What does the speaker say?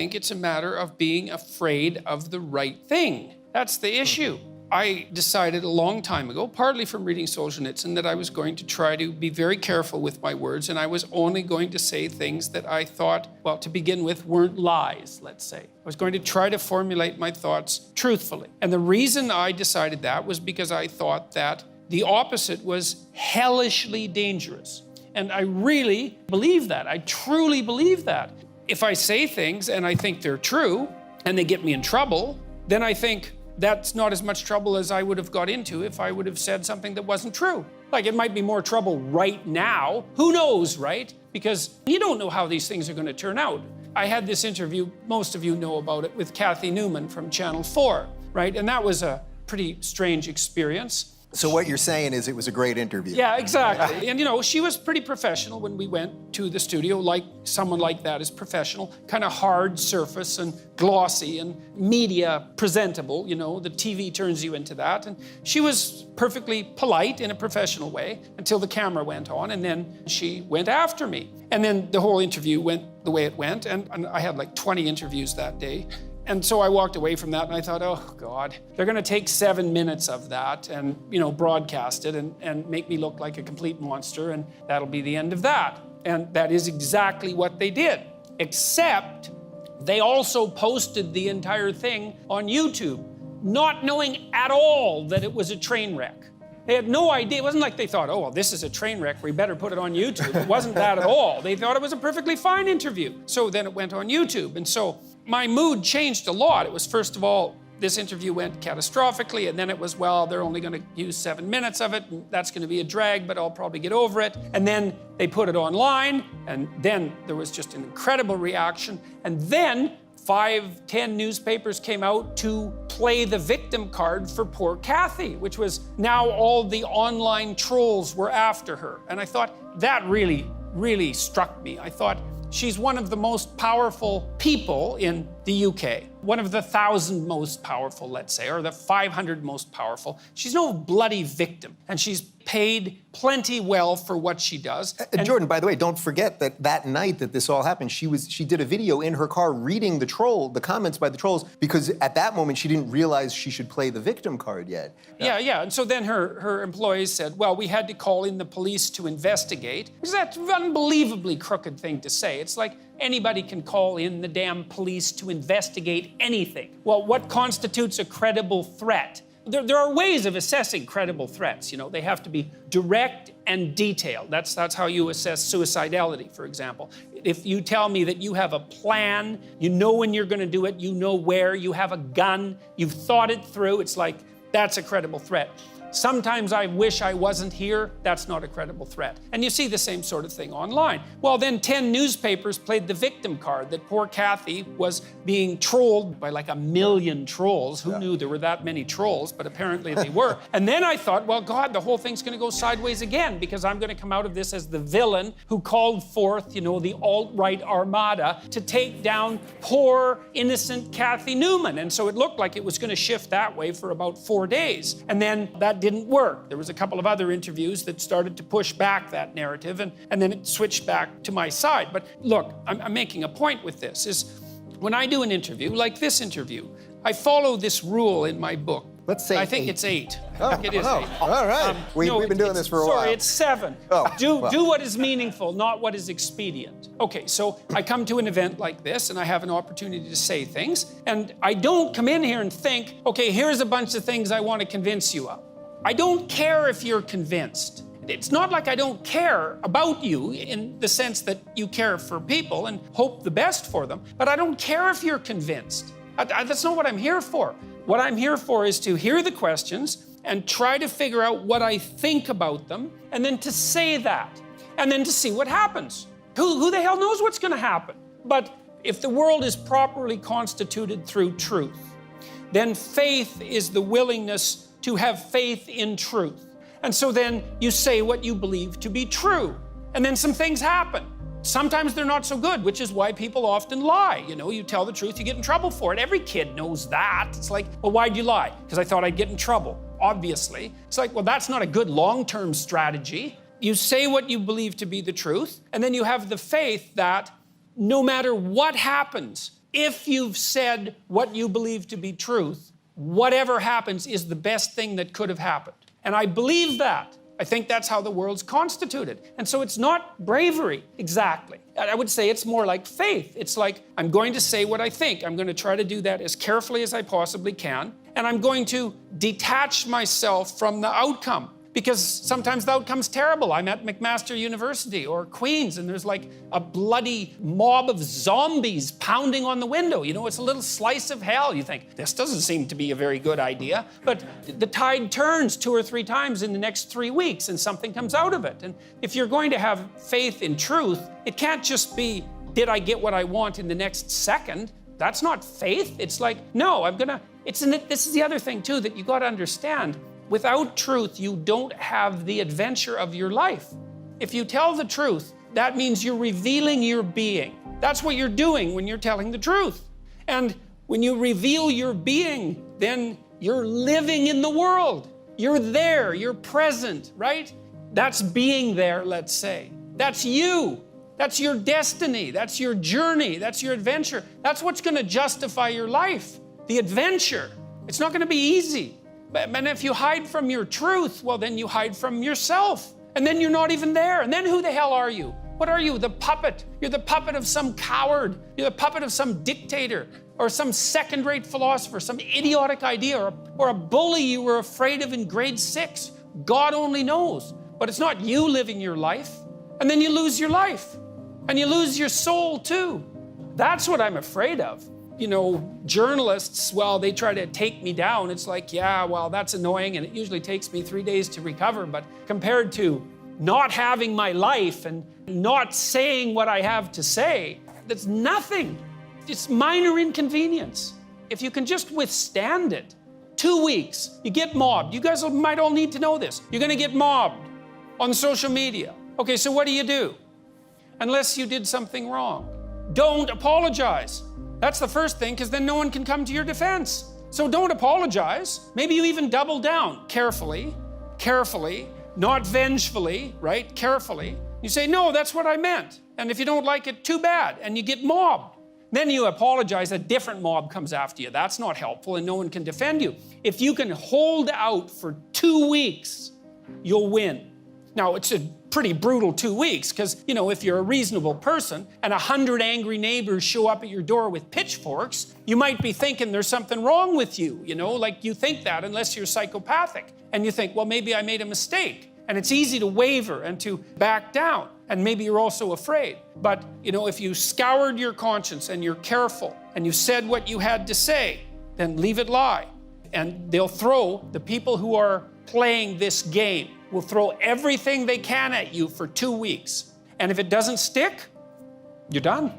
think it's a matter of being afraid of the right thing. That's the issue. I decided a long time ago, partly from reading Solzhenitsyn, that I was going to try to be very careful with my words, and I was only going to say things that I thought, well, to begin with, weren't lies, let's say. I was going to try to formulate my thoughts truthfully. And the reason I decided that was because I thought that the opposite was hellishly dangerous. And I really believe that. I truly believe that. If I say things and I think they're true and they get me in trouble, then I think that's not as much trouble as I would have got into if I would have said something that wasn't true. Like, it might be more trouble right now. Who knows, right? Because you don't know how these things are going to turn out. I had this interview, most of you know about it, with Kathy Newman from Channel 4, right? And that was a pretty strange experience. So what you're saying is it was a great interview. Yeah, exactly. And, you know, she was pretty professional when we went to the studio, like someone like that is professional, kind of hard surface and glossy and media presentable, you know, the TV turns you into that. And she was perfectly polite in a professional way until the camera went on, and then she went after me. And then the whole interview went the way it went, and I had like 20 interviews that day. And so I walked away from that and I thought, oh God, they're gonna take 7 minutes of that and, you know, broadcast it and make me look like a complete monster, and that'll be the end of that. And that is exactly what they did, except they also posted the entire thing on YouTube, not knowing at all that it was a train wreck. They had no idea. It wasn't like they thought, oh, well, this is a train wreck, we better put it on YouTube. It wasn't that at all. They thought it was a perfectly fine interview. So then it went on YouTube. And so my mood changed a lot. It was, first of all, this interview went catastrophically, and then it was, well, they're only going to use 7 minutes of it, and that's going to be a drag, but I'll probably get over it. And then they put it online, and then there was just an incredible reaction. And then 5, 10 newspapers came out to play the victim card for poor Kathy, which was now all the online trolls were after her. And I thought, that really, really struck me. I thought, she's one of the most powerful people in the UK. One of the 1,000 most powerful, let's say, or the 500 most powerful. She's no bloody victim, and she's paid plenty well for what she does. Jordan, by the way, don't forget that that night that this all happened, she did a video in her car reading the comments by the trolls, because at that moment she didn't realize she should play the victim card yet. Yeah. And so then her employees said, well, we had to call in the police to investigate. Because that's an unbelievably crooked thing to say. It's like anybody can call in the damn police to investigate anything. Well, what constitutes a credible threat? There are ways of assessing credible threats. You know, they have to be direct and detailed. That's how you assess suicidality, for example. If you tell me that you have a plan, you know when you're going to do it, you know where, you have a gun, you've thought it through, it's like, that's a credible threat. Sometimes I wish I wasn't here, that's not a credible threat. And you see the same sort of thing online. Well, then 10 newspapers played the victim card, that poor Kathy was being trolled by like 1 million trolls. Who knew there were that many trolls, but apparently they were. And then I thought, well, God, the whole thing's gonna go sideways again, because I'm gonna come out of this as the villain who called forth, you know, the alt-right armada to take down poor, innocent Kathy Newman. And so it looked like it was gonna shift that way for about 4 days. And then that didn't work. There was a couple of other interviews that started to push back that narrative, and then it switched back to my side. But look, I'm making a point with this, is when I do an interview, like this interview, I follow this rule in my book. Let's say I think it's 8. I think it is 8. All right. We've been doing this for a while. Sorry, it's 7. Oh, do what is meaningful, not what is expedient. Okay, so I come to an event like this, and I have an opportunity to say things, and I don't come in here and think, okay, here's a bunch of things I want to convince you of. I don't care if you're convinced. It's not like I don't care about you in the sense that you care for people and hope the best for them, but I don't care if you're convinced. That's not what I'm here for. What I'm here for is to hear the questions and try to figure out what I think about them, and then to say that, and then to see what happens. Who the hell knows what's going to happen? But if the world is properly constituted through truth, then faith is the willingness to have faith in truth. And so then you say what you believe to be true. And then some things happen. Sometimes they're not so good, which is why people often lie. You know, you tell the truth, you get in trouble for it. Every kid knows that. It's like, well, why'd you lie? Because I thought I'd get in trouble, obviously. It's like, well, that's not a good long-term strategy. You say what you believe to be the truth, and then you have the faith that no matter what happens, if you've said what you believe to be truth, whatever happens is the best thing that could have happened. And I believe that. I think that's how the world's constituted. And so it's not bravery, exactly. I would say it's more like faith. It's like, I'm going to say what I think. I'm going to try to do that as carefully as I possibly can. And I'm going to detach myself from the outcome. Because sometimes the outcome's terrible. I'm at McMaster University or Queen's, and there's like a bloody mob of zombies pounding on the window. You know, it's a little slice of hell. You think, this doesn't seem to be a very good idea. But the tide turns 2 or 3 times in the next 3 weeks, and something comes out of it. And if you're going to have faith in truth, it can't just be, did I get what I want in the next second? That's not faith. It's like, no, this is the other thing too that you got to understand. Without truth, you don't have the adventure of your life. If you tell the truth, that means you're revealing your being. That's what you're doing when you're telling the truth. And when you reveal your being, then you're living in the world. You're there, you're present, right? That's being there, let's say. That's you. That's your destiny. That's your journey. That's your adventure. That's what's going to justify your life. The adventure. It's not going to be easy. And if you hide from your truth, well, then you hide from yourself. And then you're not even there. And then who the hell are you? What are you? The puppet. You're the puppet of some coward. You're the puppet of some dictator or some second-rate philosopher, some idiotic idea or a bully you were afraid of in grade 6. God only knows. But it's not you living your life. And then you lose your life. And you lose your soul too. That's what I'm afraid of. You know, journalists, well, they try to take me down. It's like, yeah, well, that's annoying, and it usually takes me 3 days to recover. But compared to not having my life and not saying what I have to say, that's nothing. It's minor inconvenience. If you can just withstand it, 2 weeks, you get mobbed. You guys might all need to know this. You're going to get mobbed on social media. Okay, so what do? Unless you did something wrong. Don't apologize. That's the first thing, because then no one can come to your defense. So don't apologize. Maybe you even double down carefully, not vengefully, right? Carefully. You say, no, that's what I meant. And if you don't like it, too bad. And you get mobbed. Then you apologize, a different mob comes after you. That's not helpful, and no one can defend you. If you can hold out for 2 weeks, you'll win. Now, it's a pretty brutal 2 weeks, because, you know, if you're a reasonable person and 100 angry neighbors show up at your door with pitchforks, you might be thinking there's something wrong with you, you know, like you think that unless you're psychopathic. And you think, well, maybe I made a mistake. And it's easy to waver and to back down. And maybe you're also afraid. But, you know, if you scoured your conscience and you're careful and you said what you had to say, then leave it lie. And they'll throw, the people who are playing this game will throw everything they can at you for 2 weeks. And if it doesn't stick, you're done.